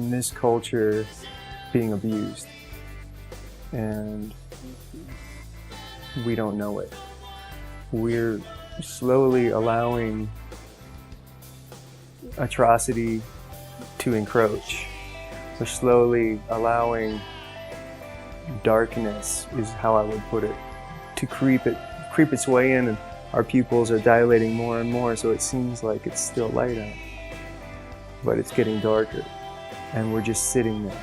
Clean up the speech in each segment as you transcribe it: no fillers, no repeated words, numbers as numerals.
in this culture being abused, and we don't know it. We're slowly allowing atrocity to encroach. We're slowly allowing darkness, is how I would put it, to creep its way in, and our pupils are dilating more and more, so it seems like it's still light out, but it's getting darker, and we're just sitting there.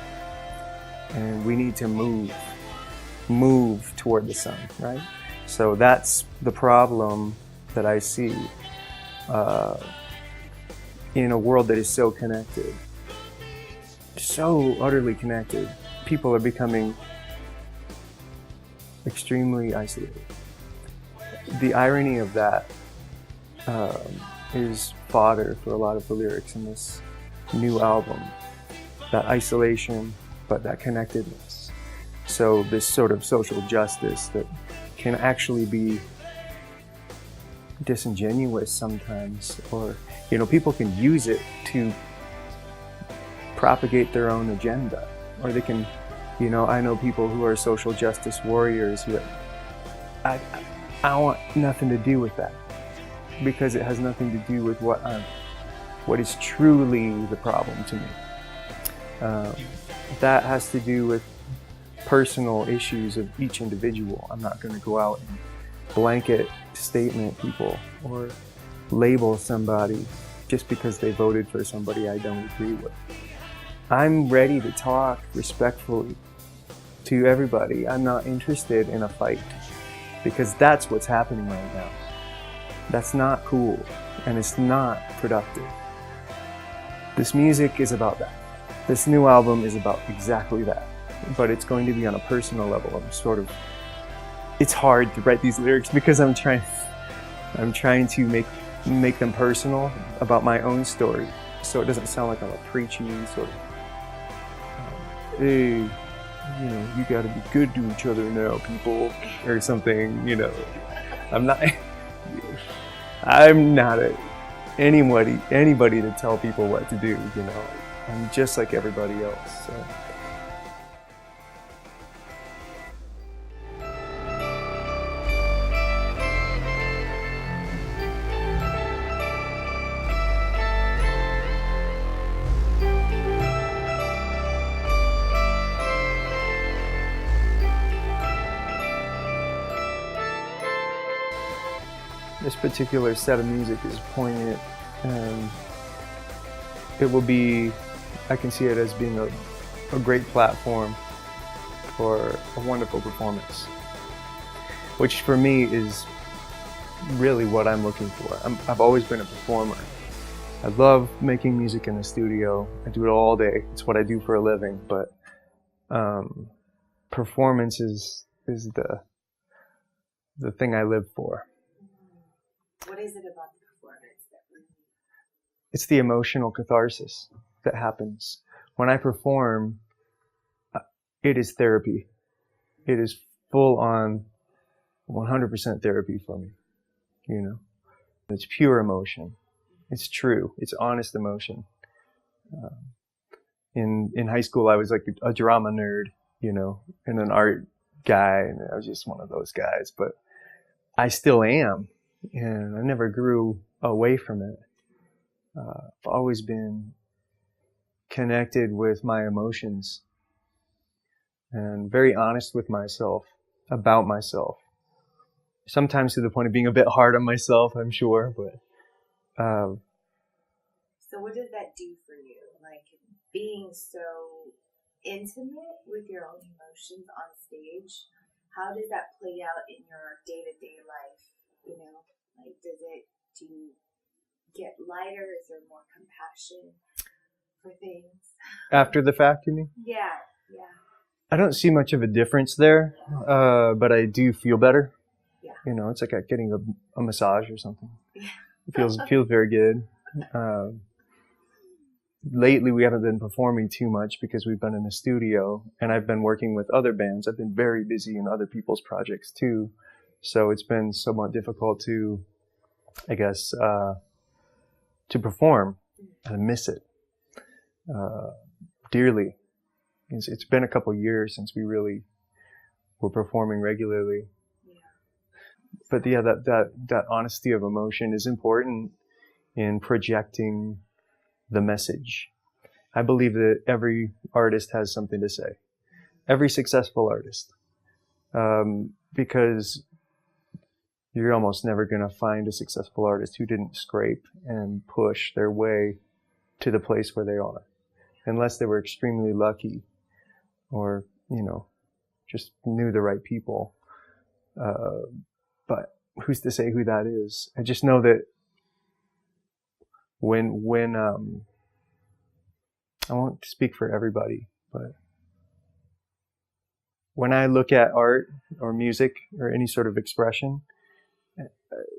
And we need to move toward the sun, right? So that's the problem that I see in a world that is so connected, so utterly connected. People are becoming extremely isolated. The irony of that is fodder for a lot of the lyrics in this new album. That isolation, but that connectedness. So this sort of social justice that can actually be disingenuous sometimes, or people can use it to propagate their own agenda, or they can, I know people who are social justice warriors who I want nothing to do with that, because it has nothing to do with what is truly the problem to me. That has to do with personal issues of each individual. I'm not going to go out and blanket statement people or label somebody just because they voted for somebody I don't agree with. I'm ready to talk respectfully to everybody. I'm not interested in a fight, because that's what's happening right now. That's not cool, and it's not productive. This music is about that. This new album is about exactly that, but it's going to be on a personal level. It's hard to write these lyrics because I'm trying to make them personal about my own story, so it doesn't sound like I'm a preachy sort of, hey, you gotta be good to each other now, people, or something, I'm not anybody to tell people what to do, I'm just like everybody else, so. This particular set of music is poignant, and I can see it as being a great platform for a wonderful performance, which for me is really what I'm looking for. I've always been a performer. I love making music in the studio. I do it all day. It's what I do for a living, but performance is the thing I live for. What is it about the performance that really... It's the emotional catharsis that happens. When I perform, it is therapy. It is full on 100% therapy for me, It's pure emotion. It's true. It's honest emotion. In high school, I was like a drama nerd, and an art guy, and I was just one of those guys, but I still am. And I never grew away from it. I've always been connected with my emotions and very honest with myself, about myself. Sometimes to the point of being a bit hard on myself, I'm sure, but... So what does that do for you? Like, being so intimate with your own emotions on stage, how does that play out in your day-to-day life? Like, do you get lighter? Is there more compassion for things? After the fact, you mean? Yeah. I don't see much of a difference there, but I do feel better. Yeah. It's like getting a massage or something. Yeah. It feels very good. Lately, we haven't been performing too much because we've been in the studio, and I've been working with other bands. I've been very busy in other people's projects too. So it's been somewhat difficult to, I guess, to perform. I miss it. dearly. It's been a couple years since we really were performing regularly. Yeah. But yeah, that honesty of emotion is important in projecting the message. I believe that every artist has something to say. Every successful artist. Because you're almost never going to find a successful artist who didn't scrape and push their way to the place where they are. Unless they were extremely lucky or, just knew the right people. But who's to say who that is? I just know that when I won't speak for everybody, but when I look at art or music or any sort of expression,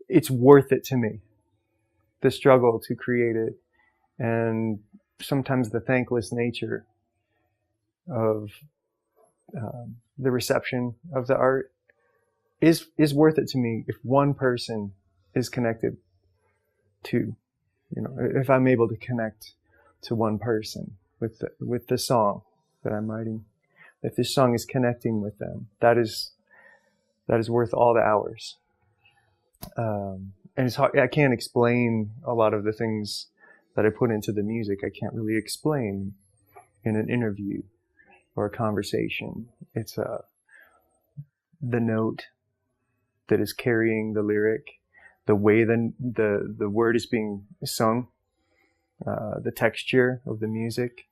it's worth it to me. The struggle to create it, and sometimes the thankless nature of the reception of the art is worth it to me if one person is connected to, if I'm able to connect to one person with the song that I'm writing, if this song is connecting with them, that is worth all the hours. And it's hard. I can't explain a lot of the things that I put into the music. I can't really explain in an interview or a conversation. It's the note that is carrying the lyric, the way the word is being sung, the texture of the music.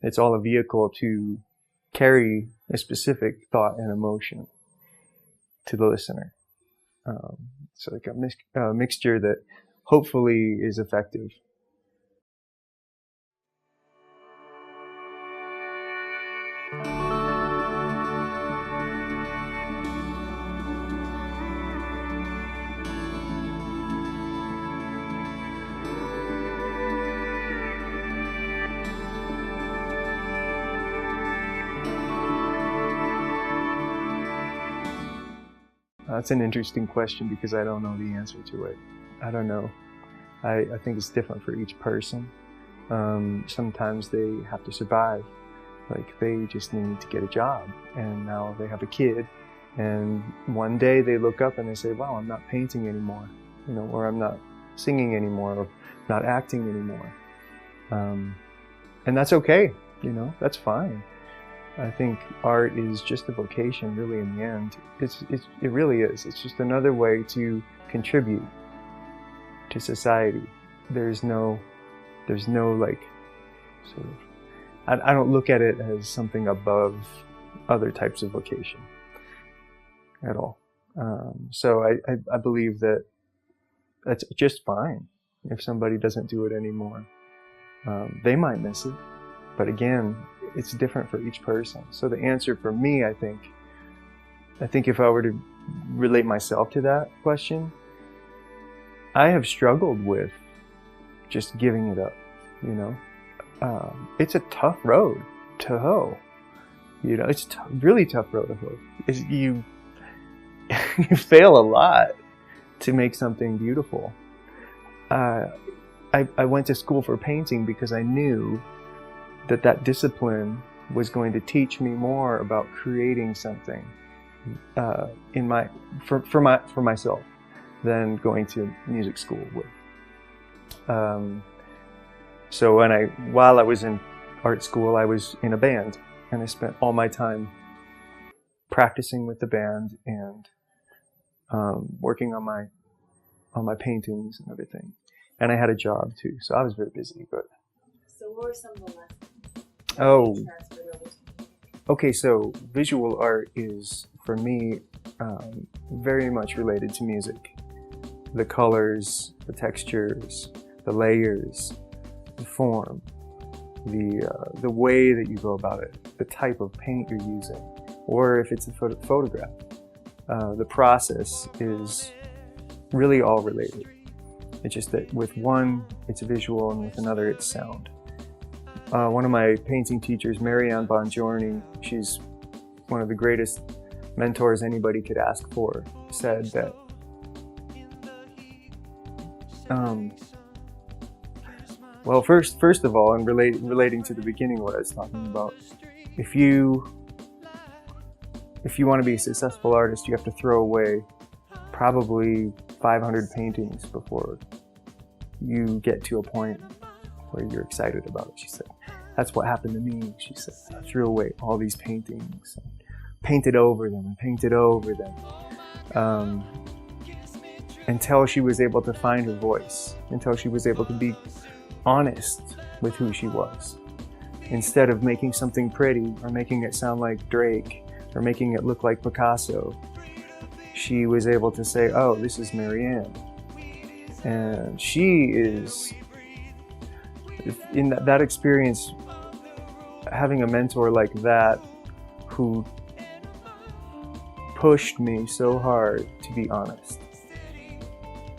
It's all a vehicle to carry a specific thought and emotion to the listener. So like a mixture that hopefully is effective. That's an interesting question because I don't know the answer to it. I don't know. I think it's different for each person. Sometimes they have to survive. Like they just need to get a job, and now they have a kid, and one day they look up and they say, wow, I'm not painting anymore, or I'm not singing anymore, or not acting anymore. And that's okay, that's fine. I think art is just a vocation, really, in the end. It really is. It's just another way to contribute to society. There's no like, sort of, I don't look at it as something above other types of vocation at all. So I believe that that's just fine if somebody doesn't do it anymore. They might miss it, but again, it's different for each person. So the answer for me, I think if I were to relate myself to that question, I have struggled with just giving it up, It's a tough road to hoe. It's a really tough road to hoe. You fail a lot to make something beautiful. I went to school for painting because I knew that discipline was going to teach me more about creating something for myself than going to music school would. So while I was in art school, I was in a band, and I spent all my time practicing with the band and working on my paintings and everything. And I had a job too, so I was very busy. But so, what were some of the lessons? Oh, okay. So visual art is, for me, very much related to music. The colors, the textures, the layers, the form, the way that you go about it, the type of paint you're using, or if it's a photograph. The process is really all related. It's just that with one, it's visual, and with another, it's sound. One of my painting teachers, Marianne Bongiorni, she's one of the greatest mentors anybody could ask for, said that Well, first of all, and relating to the beginning, what I was talking about, if you want to be a successful artist, you have to throw away probably 500 paintings before you get to a point where you're excited about it. She said, that's what happened to me. She said, I threw away all these paintings and painted over them until she was able to find her voice, until she was able to be honest with who she was. Instead of making something pretty or making it sound like Drake or making it look like Picasso, she was able to say, oh, this is Marianne. And she is, in that experience, having a mentor like that who pushed me so hard to be honest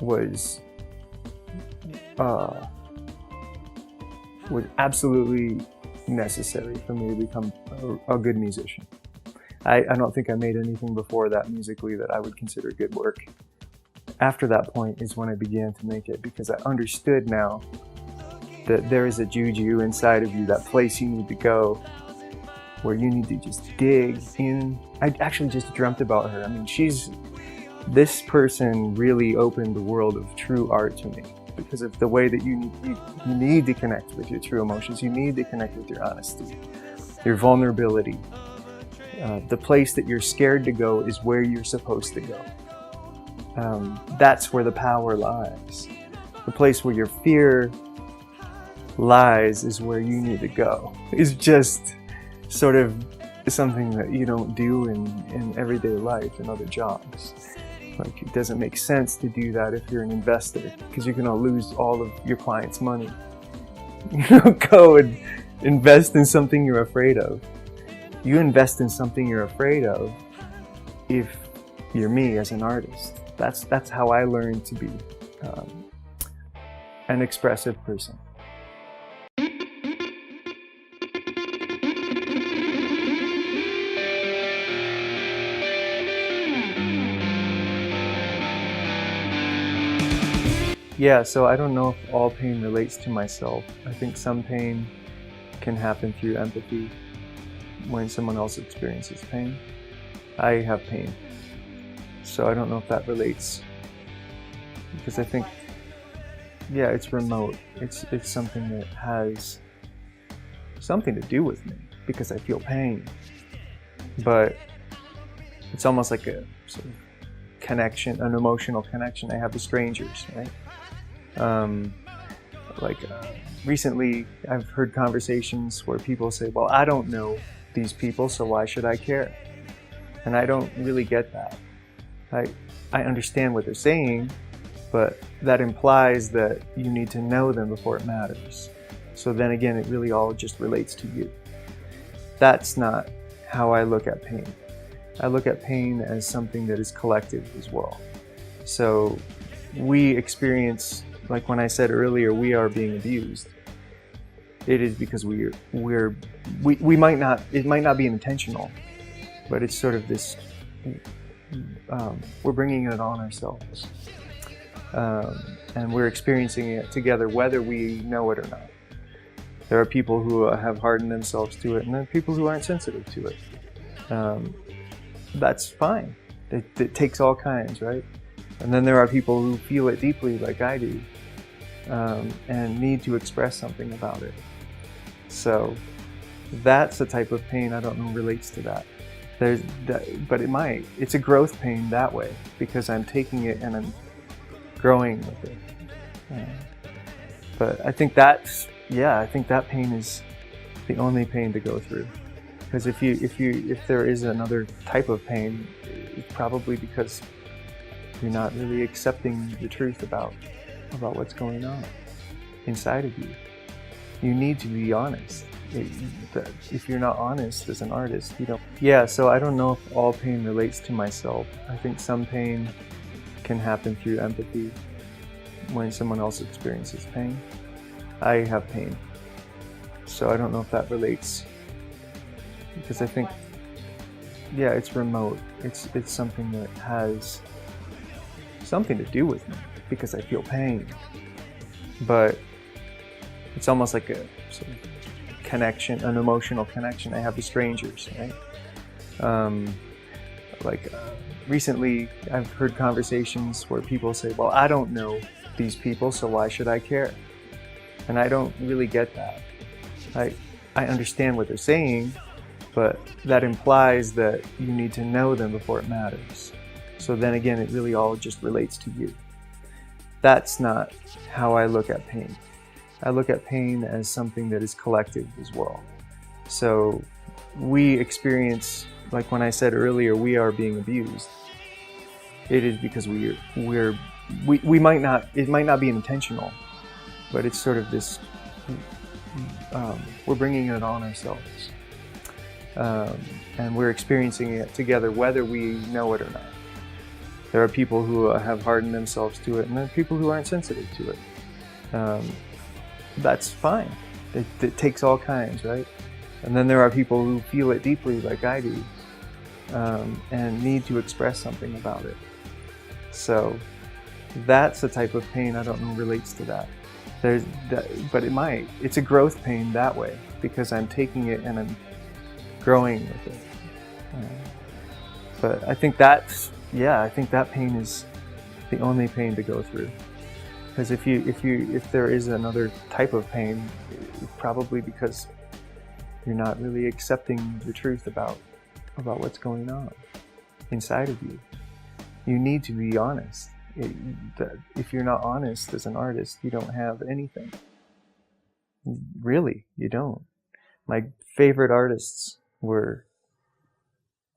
was absolutely necessary for me to become a good musician. I don't think I made anything before that musically that I would consider good work. After that point is when I began to make it, because I understood now that there is a juju inside of you, that place you need to go, where you need to just dig in. I actually just dreamt about her. I mean, this person really opened the world of true art to me, because of the way that you need to connect with your true emotions. You need to connect with your honesty, your vulnerability. The place that you're scared to go is where you're supposed to go. That's where the power lies. The place where your fear lies is where you need to go. It's just sort of something that you don't do in everyday life and other jobs. Like, it doesn't make sense to do that if you're an investor, because you're going to lose all of your clients' money. You don't go and invest in something you're afraid of. You invest in something you're afraid of if you're me as an artist. That's how I learned to be an expressive person. Yeah, so I don't know if all pain relates to myself. I think some pain can happen through empathy when someone else experiences pain. I have pain, so I don't know if that relates, because I think, yeah, it's remote. It's something that has something to do with me, because I feel pain, but it's almost like a sort of connection, an emotional connection I have with strangers, right? Recently I've heard conversations where people say, well, I don't know these people, so why should I care? And I don't really get that. I understand what they're saying, but that implies that you need to know them before it matters. So then again, it really all just relates to you. That's not how I look at pain. I look at pain as something that is collective as well. So we experience, like when I said earlier, we are being abused. It is because we might not, it might not be intentional, but it's sort of this, we're bringing it on ourselves. And we're experiencing it together, whether we know it or not. There are people who have hardened themselves to it, and there are people who aren't sensitive to it. That's fine. It takes all kinds, right? And then there are people who feel it deeply, like I do, and need to express something about it. So that's a type of pain I don't know relates to that. But it might. It's a growth pain that way, because I'm taking it and I'm growing with it. But I think that pain is the only pain to go through. Because if there is another type of pain, it's probably because you're not really accepting the truth about what's going on inside of you. You need to be honest. If you're not honest as an artist, you don't. Yeah, so I don't know if all pain relates to myself. I think some pain can happen through empathy when someone else experiences pain. I have pain, so I don't know if that relates, because I think, yeah, it's remote. It's something that has something to do with me, because I feel pain, but It's almost like a sort of connection, an emotional connection I have with strangers, right? Recently, I've heard conversations where people say, well, I don't know these people, so why should I care? And I don't really get that. I understand what they're saying, but that implies that you need to know them before it matters. So then again, it really all just relates to you. That's not how I look at pain. I look at pain as something that is collective as well. So we experience, like when I said earlier, we are being abused. It is because we might not, it might not be intentional, but it's sort of this, we're bringing it on ourselves. And we're experiencing it together, whether we know it or not. There are people who have hardened themselves to it, and there are people who aren't sensitive to it. That's fine. It takes all kinds, right? And then there are people who feel it deeply, like I do, and need to express something about it. So that's the type of pain I don't know relates to that. But it might. It's a growth pain that way, because I'm taking it and I'm growing with it. But I think I think that pain is the only pain to go through. Because if there is another type of pain, it's probably because you're not really accepting the truth about what's going on inside of you. You need to be honest. If you're not honest as an artist, you don't have anything. Really, you don't. My favorite artists were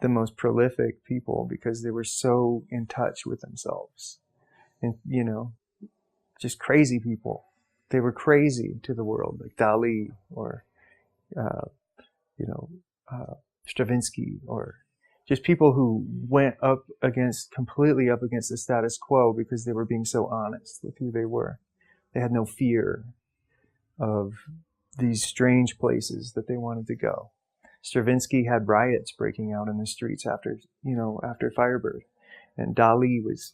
the most prolific people because they were so in touch with themselves. And, just crazy people. They were crazy to the world, like Dali or, Stravinsky, or just people who went completely up against the status quo because they were being so honest with who they were. They had no fear of these strange places that they wanted to go. Stravinsky had riots breaking out in the streets after Firebird, and Dali was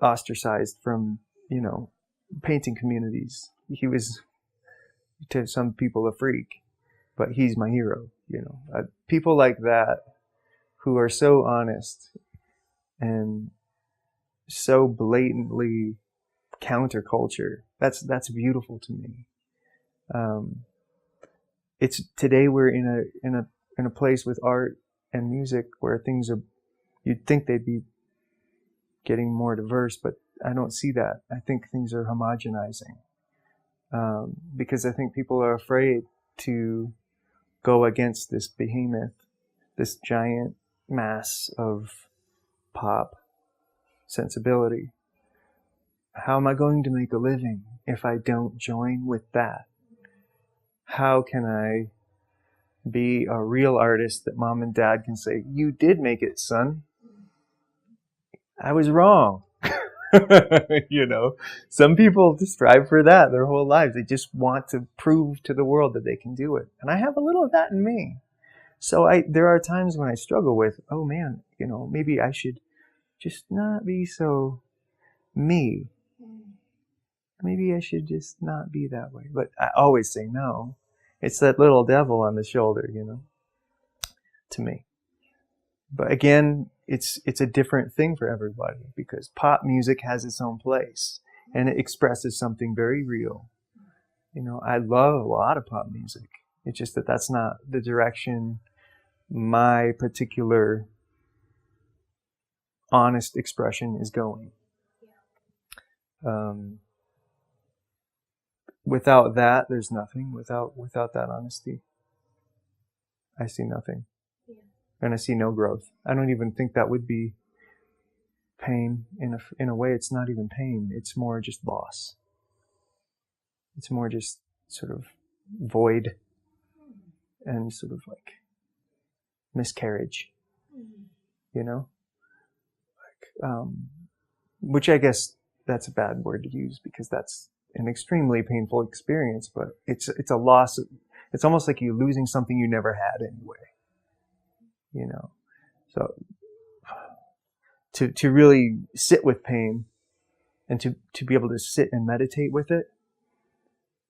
ostracized from, painting communities. He was, to some people, a freak, but he's my hero. People like that who are so honest and so blatantly counterculture. That's beautiful to me. It's today we're in a place with art and music where things are, you'd think they'd be getting more diverse, but I don't see that. I think things are homogenizing, because I think people are afraid to go against this behemoth, this giant mass of pop sensibility. How am I going to make a living if I don't join with that? How can I be a real artist that mom and dad can say, you did make it, son. I was wrong. Some people strive for that their whole lives. They just want to prove to the world that they can do it. And I have a little of that in me. So there are times when I struggle with, oh man, maybe I should just not be so me. Maybe I should just not be that way. But I always say no. It's that little devil on the shoulder, to me. But again, it's a different thing for everybody, because pop music has its own place and it expresses something very real. I love a lot of pop music. It's just that that's not the direction my particular honest expression is going. Without that, there's nothing. Without that honesty, I see nothing. And I see no growth. I don't even think that would be pain. In a way, it's not even pain. It's more just loss. It's more just sort of void and sort of like miscarriage, which I guess that's a bad word to use, because that's an extremely painful experience, but it's a loss. It's almost like you're losing something you never had anyway. So to really sit with pain and to be able to sit and meditate with it,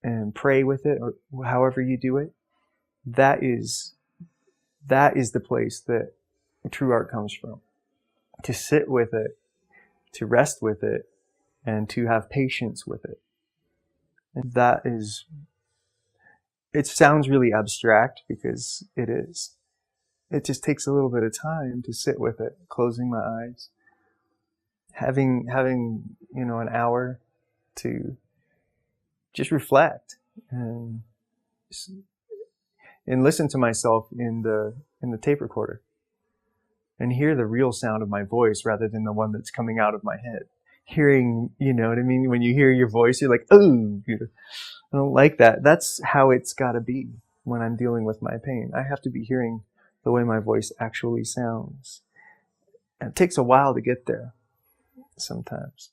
and pray with it, or however you do it, that is the place that true art comes from. To sit with it, to rest with it, and to have patience with it. And that is, it sounds really abstract because it is. It just takes a little bit of time to sit with it, closing my eyes, having an hour to just reflect and listen to myself in the tape recorder and hear the real sound of my voice rather than the one that's coming out of my head. Hearing, you know what I mean? When you hear your voice, you're like, oh, I don't like that. That's how it's got to be when I'm dealing with my pain. I have to be hearing the way my voice actually sounds. And it takes a while to get there sometimes.